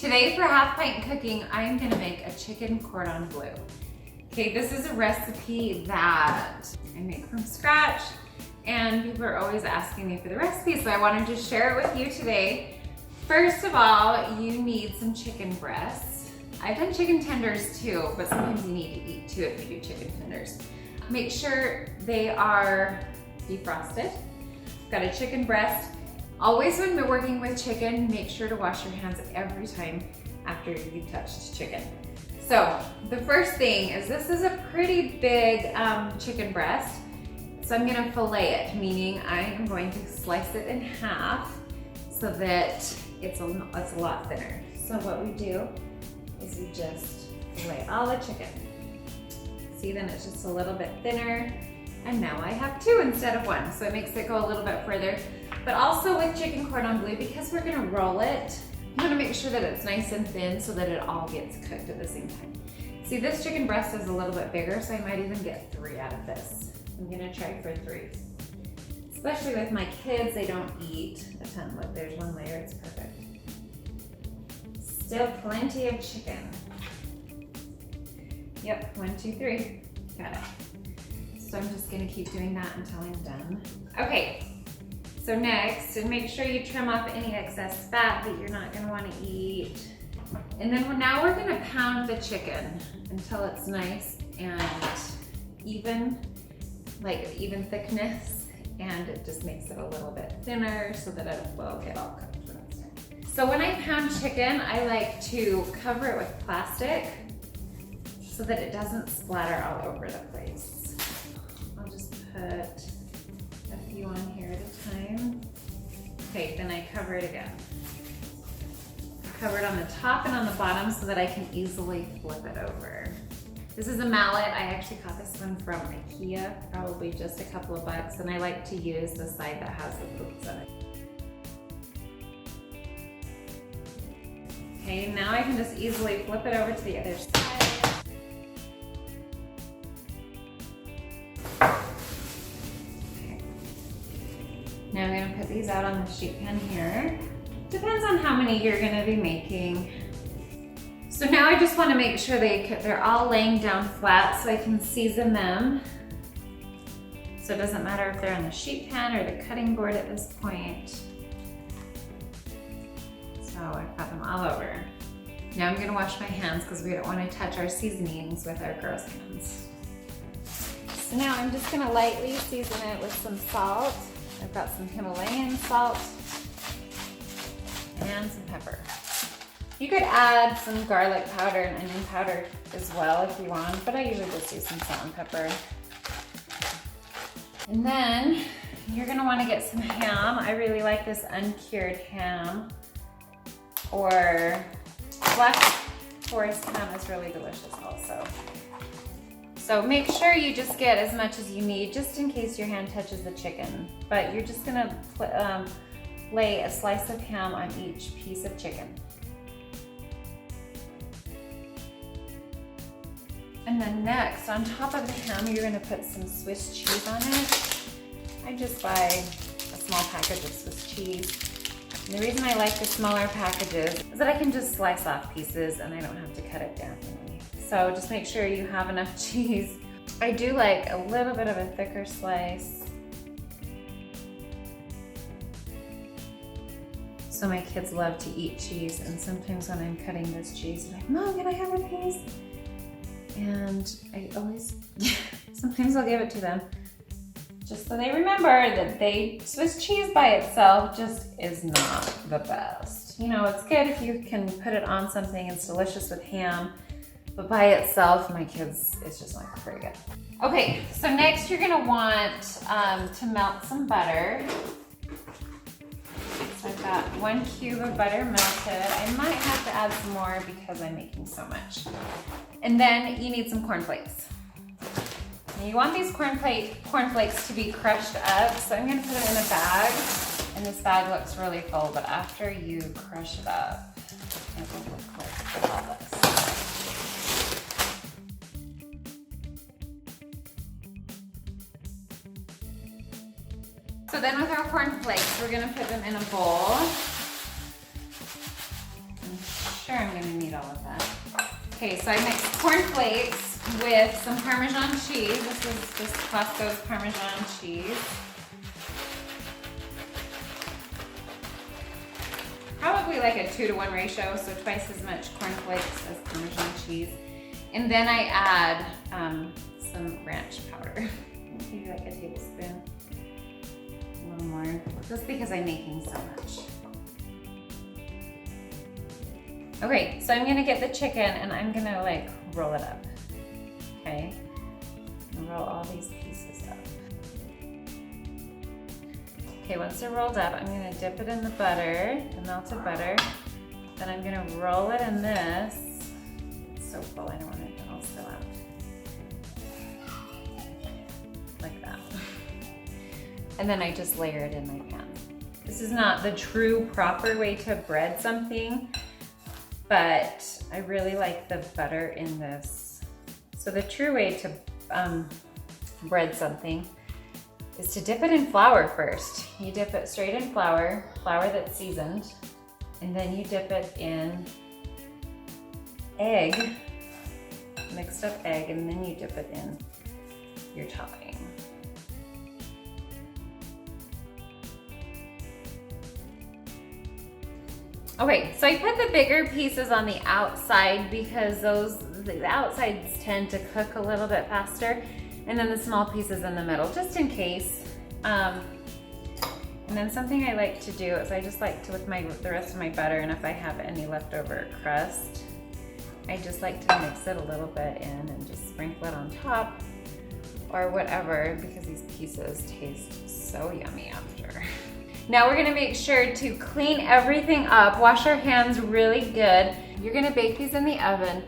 Today for half pint cooking, I'm gonna make a chicken cordon bleu. Okay, this is a recipe that I make from scratch and people are always asking me for the recipe, so I wanted to share it with you today. First of all, you need some chicken breasts. I've done chicken tenders too, but sometimes you need to eat two if you do chicken tenders. Make sure they are defrosted. Got a chicken breast. Always when we're working with chicken, make sure to wash your hands every time after you've touched chicken. So the first thing is, this is a pretty big chicken breast. So I'm gonna fillet it, meaning I am going to slice it in half so that it's a lot thinner. So what we do is we just fillet all the chicken. See, then it's just a little bit thinner. And now I have two instead of one, so it makes it go a little bit further. But also with chicken cordon bleu, because we're gonna roll it, you wanna make sure that it's nice and thin so that it all gets cooked at the same time. See, this chicken breast is a little bit bigger, so I might even get 3 out of this. I'm gonna try for 3. Especially with my kids, they don't eat a ton. Look, there's one layer, it's perfect. Still plenty of chicken. Yep, 1, 2, 3, got it. So I'm just gonna keep doing that until I'm done. Okay, so next, and make sure you trim off any excess fat that you're not gonna wanna eat. And then now we're gonna pound the chicken until it's nice and even, like even thickness, and it just makes it a little bit thinner so that it will get all cooked when it's done. So when I pound chicken, I like to cover it with plastic so that it doesn't splatter all over the place. I'll just put a few on here at a time. Okay, then I cover it again. I cover it on the top and on the bottom so that I can easily flip it over. This is a mallet. I actually got this one from IKEA, probably just a couple of bucks, and I like to use the side that has the poops on it. Okay, now I can just easily flip it over to the other side. Now I'm gonna put these out on the sheet pan here. Depends on how many you're gonna be making. So now I just wanna make sure they're all laying down flat so I can season them. So it doesn't matter if they're on the sheet pan or the cutting board at this point. So I've got them all over. Now I'm gonna wash my hands because we don't wanna touch our seasonings with our gross hands. So now I'm just gonna lightly season it with some salt. I've got some Himalayan salt and some pepper. You could add some garlic powder and onion powder as well if you want, but I usually just do some salt and pepper. And then you're gonna wanna get some ham. I really like this uncured ham, or black forest ham is really delicious also. So make sure you just get as much as you need, just in case your hand touches the chicken. But you're just gonna lay a slice of ham on each piece of chicken. And then next, on top of the ham, you're gonna put some Swiss cheese on it. I just buy a small package of Swiss cheese. And the reason I like the smaller packages is that I can just slice off pieces and I don't have to cut it down. So just make sure you have enough cheese. I do like a little bit of a thicker slice. So my kids love to eat cheese, and sometimes when I'm cutting this cheese, they're like, Mom, can I have a piece? And I always, sometimes I'll give it to them, just so they remember that Swiss cheese by itself just is not the best. You know, it's good if you can put it on something, it's delicious with ham, but by itself, my kids, it's just not very good. Okay, so next you're gonna want to melt some butter. So I've got 1 cube of butter melted. I might have to add some more because I'm making so much. And then you need some corn flakes. And you want these corn flakes to be crushed up, so I'm gonna put it in a bag. And this bag looks really full, but after you crush it up, it will look like all this. So then with our corn flakes, we're gonna put them in a bowl and sure I'm gonna need all of that. Okay, so I mixed Corn Flakes with some Parmesan cheese. This is just Costco's Parmesan cheese. Probably like a 2-to-1 ratio, so twice as much Corn Flakes as Parmesan cheese. And then I add some ranch powder. Maybe like a tablespoon. A little more, just because I'm making so much. Okay, so I'm gonna get the chicken and I'm gonna like roll it up. Okay, and roll all these pieces up. Okay, once they're rolled up, I'm gonna dip it in the butter, the melted butter. Then I'm gonna roll it in this. It's so full, I don't want it to all spill out. Like that. And then I just layer it in my pan. This is not the true proper way to bread something, but I really like the butter in this. So the true way to bread something is to dip it in flour first. You dip it straight in flour that's seasoned, and then you dip it in egg, mixed up egg, and then you dip it in your topping. Okay, so I put the bigger pieces on the outside because the outsides tend to cook a little bit faster, and then the small pieces in the middle, just in case. And then something I like to do is I just like to, with the rest of my butter, and if I have any leftover crust, I just like to mix it a little bit in and just sprinkle it on top or whatever, because these pieces taste so yummy after. Now we're gonna make sure to clean everything up, wash our hands really good. You're gonna bake these in the oven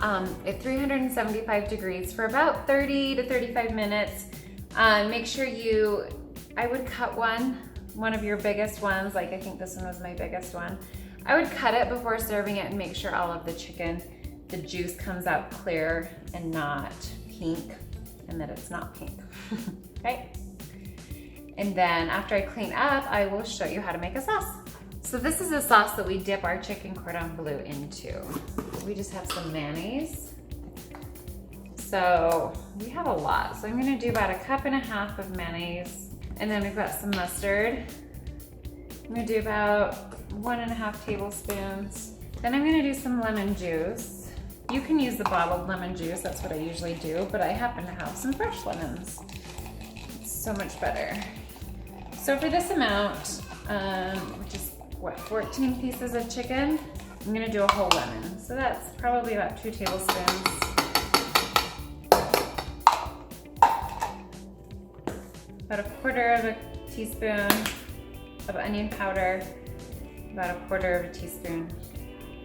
at 375 degrees for about 30 to 35 minutes. Make sure I would cut one of your biggest ones, like I think this one was my biggest one. I would cut it before serving it and make sure all of the chicken, the juice comes out clear and not pink, and that it's not pink, okay? And then after I clean up, I will show you how to make a sauce. So this is a sauce that we dip our chicken Cordon Bleu into. We just have some mayonnaise. So we have a lot. So I'm gonna do about 1.5 cups of mayonnaise. And then we've got some mustard. I'm gonna do about 1.5 tablespoons. Then I'm gonna do some lemon juice. You can use the bottled lemon juice, that's what I usually do, but I happen to have some fresh lemons. It's so much better. So for this amount, which is what, 14 pieces of chicken, I'm gonna do a whole lemon. So that's probably about 2 tablespoons. About 1/4 teaspoon of onion powder, about 1/4 teaspoon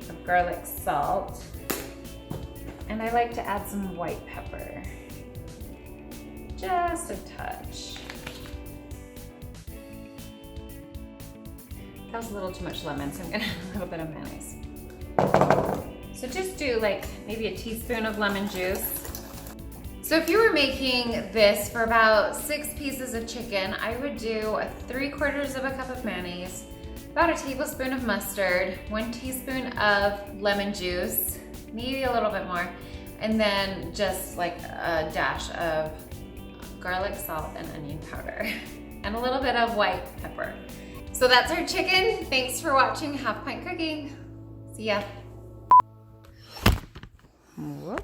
of garlic salt, and I like to add some white pepper, just a touch. That was a little too much lemon, so I'm gonna add a little bit of mayonnaise. So just do like maybe a teaspoon of lemon juice. So if you were making this for about 6 pieces of chicken, I would do 3/4 cup of mayonnaise, about a tablespoon of mustard, 1 teaspoon of lemon juice, maybe a little bit more, and then just like a dash of garlic salt and onion powder, and a little bit of white pepper. So that's our chicken. Thanks for watching HalfPint Cooking. See ya. Whoop.